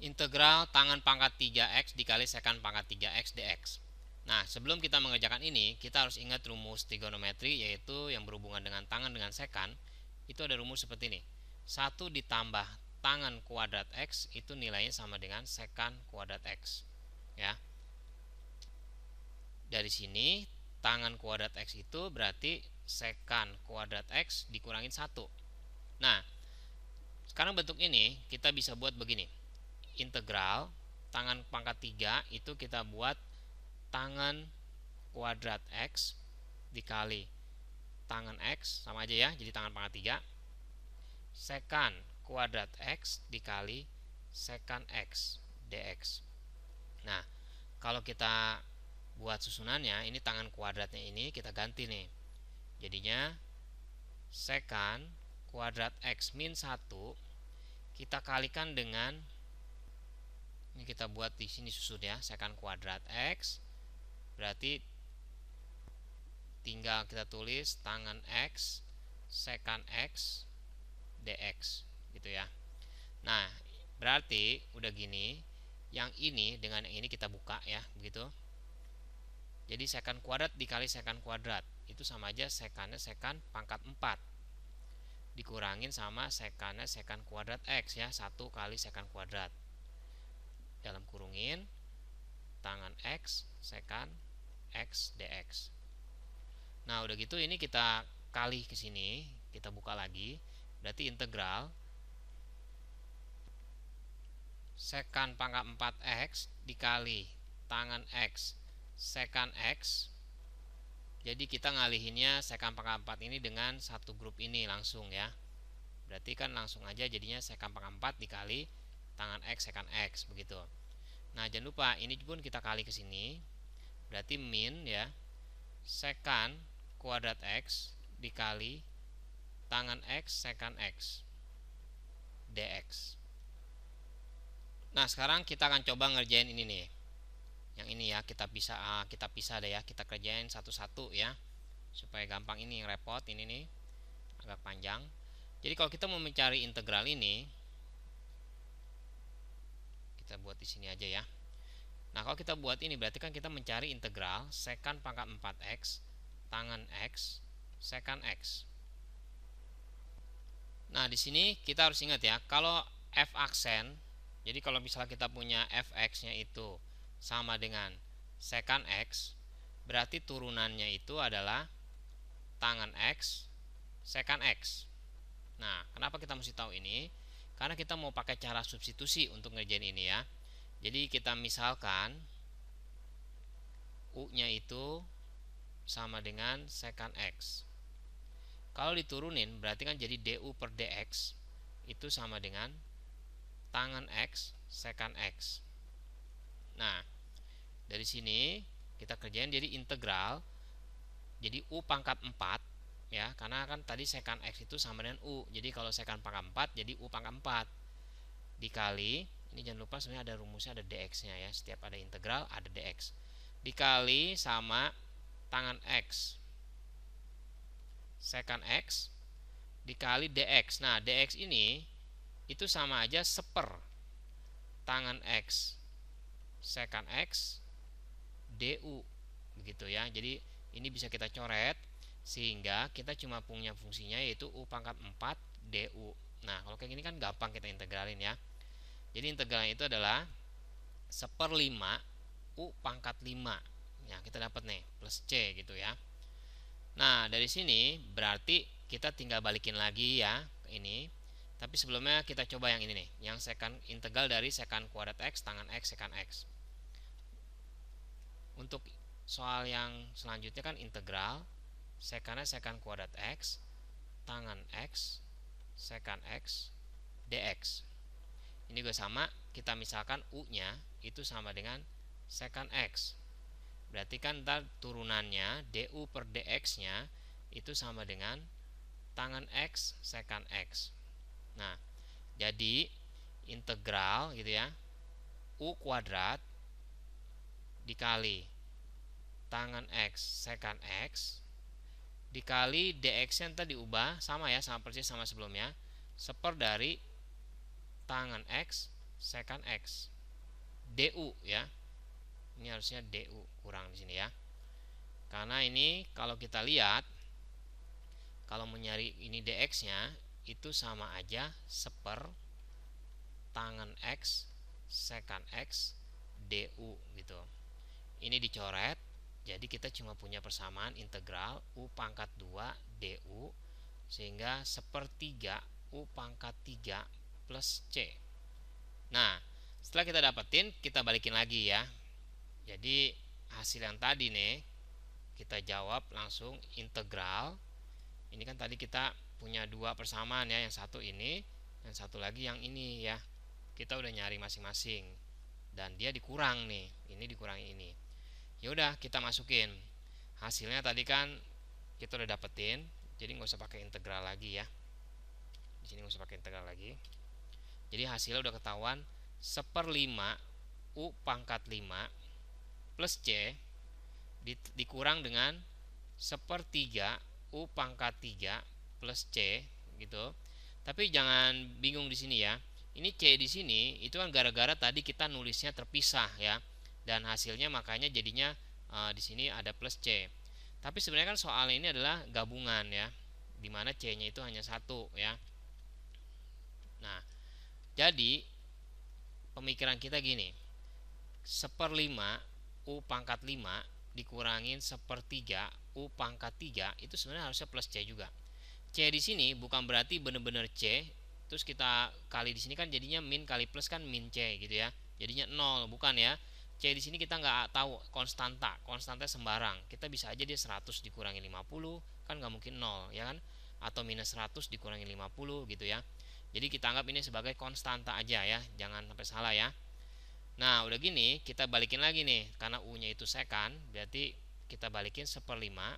Integral tangan pangkat 3x dikali sekan pangkat 3x dx. Nah, sebelum kita mengerjakan ini, kita harus ingat rumus trigonometri, yaitu yang berhubungan dengan tangan dengan sekan. Itu ada rumus seperti ini. 1 ditambah tangan kuadrat x itu nilainya sama dengan sekan kuadrat x. Ya. Dari sini, tangan kuadrat x itu berarti sekan kuadrat x dikurangin 1. Nah, sekarang bentuk ini kita bisa buat begini. Integral tangan pangkat 3 itu kita buat tangan kuadrat x dikali tangan x, sama aja ya, jadi tangan pangkat 3, sekan kuadrat x dikali sekan x dx. Nah, kalau kita buat susunannya, ini tangan kuadratnya ini kita ganti nih. Jadinya sekan kuadrat x min 1 kita kalikan dengan, ini kita buat di sini susun ya, sekan kuadrat x berarti tinggal kita tulis tangan x sekan x dx gitu ya. Nah, berarti udah gini, yang ini dengan yang ini kita buka ya, begitu. Jadi sekan kuadrat dikali sekan kuadrat itu sama aja sekannya sekan pangkat 4 dikurangin sama sekannya sekan kuadrat x ya, 1 kali sekan kuadrat dalam kurungin tangan x sekan x dx. Nah, udah gitu ini kita kali ke sini, kita buka lagi. Berarti integral sekan pangkat 4x dikali tangan x sekan x. Jadi kita ngalihinnya sekan pangkat 4 ini dengan satu grup ini langsung ya. Berarti kan langsung aja jadinya sekan pangkat 4 dikali tangan x sekan x begitu. Nah, jangan lupa ini pun kita kali ke sini. Berarti min ya sekan kuadrat x dikali tangan x sekan x dx. Nah, sekarang kita akan coba ngerjain ini nih. Yang ini ya, kita pisah deh ya, kita kerjain satu-satu ya. Supaya gampang, ini yang repot ini nih. Agak panjang. Jadi kalau kita mau mencari integral ini, kita buat di sini aja ya. Nah, kalau kita buat ini berarti kan kita mencari integral sekan pangkat 4x tangan x sekan x. Nah, di sini kita harus ingat ya, kalau f aksen, jadi kalau misalnya kita punya fx-nya itu sama dengan sekan x, berarti turunannya itu adalah tangan x sekan x. Nah, kenapa kita mesti tahu ini? Karena kita mau pakai cara substitusi untuk ngerjain ini ya. Jadi kita misalkan u-nya itu sama dengan sekan x. Kalau diturunin berarti kan jadi du per dx itu sama dengan tangan x sekan x. Nah, dari sini kita kerjain jadi integral. Jadi u pangkat 4 ya, karena kan tadi sekan x itu sama dengan u. Jadi kalau sekan pangkat 4 jadi u pangkat 4 dikali, ini jangan lupa sebenarnya ada rumusnya, ada dx-nya ya. Setiap ada integral ada dx. Dikali sama tangan x sekan x dikali dx. Nah, dx ini itu sama aja seper tangan x sekan x du begitu ya. Jadi ini bisa kita coret sehingga kita cuma punya fungsinya yaitu u pangkat 4 du. Nah, kalau kayak gini kan gampang kita integralin ya. Jadi integralnya itu adalah 1/5 u pangkat 5. Ya, kita dapat nih plus c gitu ya. Nah, dari sini berarti kita tinggal balikin lagi ya ini. Tapi sebelumnya kita coba yang ini nih, yang sekan integral dari sekan kuadrat x tangan x sekan x. Untuk soal yang selanjutnya kan integral sekannya sekan kuadrat x tangan x sekan x dx. Ini juga sama, kita misalkan u-nya itu sama dengan sekan x. Berarti kan ntar turunannya du per dx-nya itu sama dengan tangan x sekan x. Nah, jadi integral gitu ya, u kuadrat dikali tangan x sekan x dikali dx-nya ntar diubah sama ya, sama persis sama sebelumnya, seper dari tangan x secant X du ya. Ini harusnya du kurang di sini ya. Karena ini kalau kita lihat, kalau mencari ini dx-nya itu sama aja seper tangen X secant X du gitu. Ini dicoret, jadi kita cuma punya persamaan integral u pangkat 2 du sehingga sepertiga u pangkat 3 plus c. Nah, setelah kita dapetin, kita balikin lagi ya. Jadi hasil yang tadi nih kita jawab langsung integral. Ini kan tadi kita punya dua persamaan ya, yang satu ini, yang satu lagi yang ini ya. Kita udah nyari masing-masing dan dia dikurang nih, ini dikurangi ini. Ya udah, kita masukin hasilnya. Tadi kan kita udah dapetin, jadi nggak usah pakai integral lagi ya. Di sini nggak usah pakai integral lagi. Jadi hasilnya udah ketahuan, 1/5 u pangkat 5 plus c dikurang dengan 1/3 u pangkat 3 plus c gitu. Tapi jangan bingung di sini ya. Ini c di sini itu kan gara-gara tadi kita nulisnya terpisah ya. Dan hasilnya makanya jadinya di sini ada plus c. Tapi sebenarnya kan soalnya ini adalah gabungan ya, dimana c-nya itu hanya satu ya. Nah, jadi pemikiran kita gini, 1/5 u pangkat 5 dikurangin 1/3 u pangkat 3 itu sebenarnya harusnya plus c juga. C di sini bukan berarti benar-benar c, terus kita kali di sini kan jadinya min kali plus kan min c gitu ya. Jadinya 0, bukan ya. C di sini kita nggak tahu konstanta sembarang. Kita bisa aja dia 100 dikurangi 50, kan nggak mungkin 0 ya kan? Atau minus 100 dikurangi 50 gitu ya. Jadi kita anggap ini sebagai konstanta aja ya, jangan sampai salah ya. Nah udah gini, kita balikin lagi nih, karena u nya itu secant, berarti kita balikin 1/5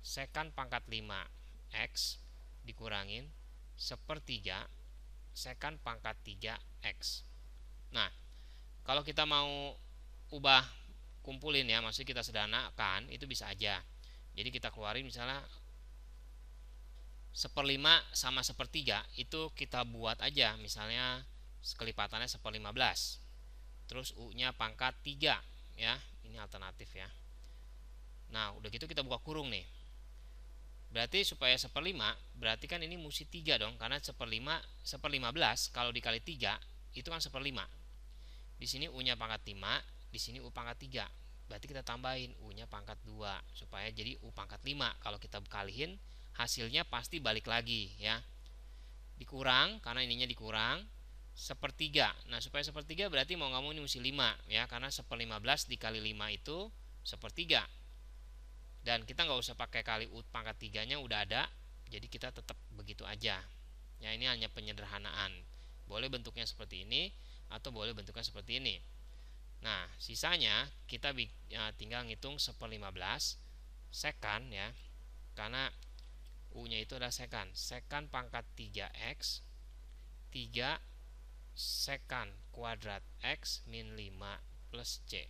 secant pangkat 5 x dikurangin 1/3 secant pangkat 3 x. Nah kalau kita mau ubah kumpulin ya, maksudnya kita sederhanakan, itu bisa aja. Jadi kita keluarin misalnya 1/5 sama 1/3 itu kita buat aja, misalnya kelipatannya 1/15, terus u nya pangkat 3 ya, ini alternatif ya. Nah udah gitu kita buka kurung nih, berarti supaya 1/5 berarti kan ini mesti 3 dong, karena 1/15 kalau dikali 3 itu kan 1/5. Di sini u nya pangkat 5, di sini u pangkat 3, berarti kita tambahin u nya pangkat 2 supaya jadi u pangkat 5. Kalau kita kalihin hasilnya pasti balik lagi ya, dikurang karena ininya dikurang 1/3. Nah supaya 1/3 berarti mau nggak mau ini mesti 5 ya, karena 1/15 dikali 5 itu 1/3. Dan kita nggak usah pakai kali u pangkat 3 nya udah ada, jadi kita tetap begitu aja ya. Ini hanya penyederhanaan, boleh bentuknya seperti ini atau boleh bentuknya seperti ini. Nah sisanya kita tinggal ngitung 1/15 secant ya, karena u nya itu adalah secant pangkat 3x 3 secant kuadrat x min 5 plus c.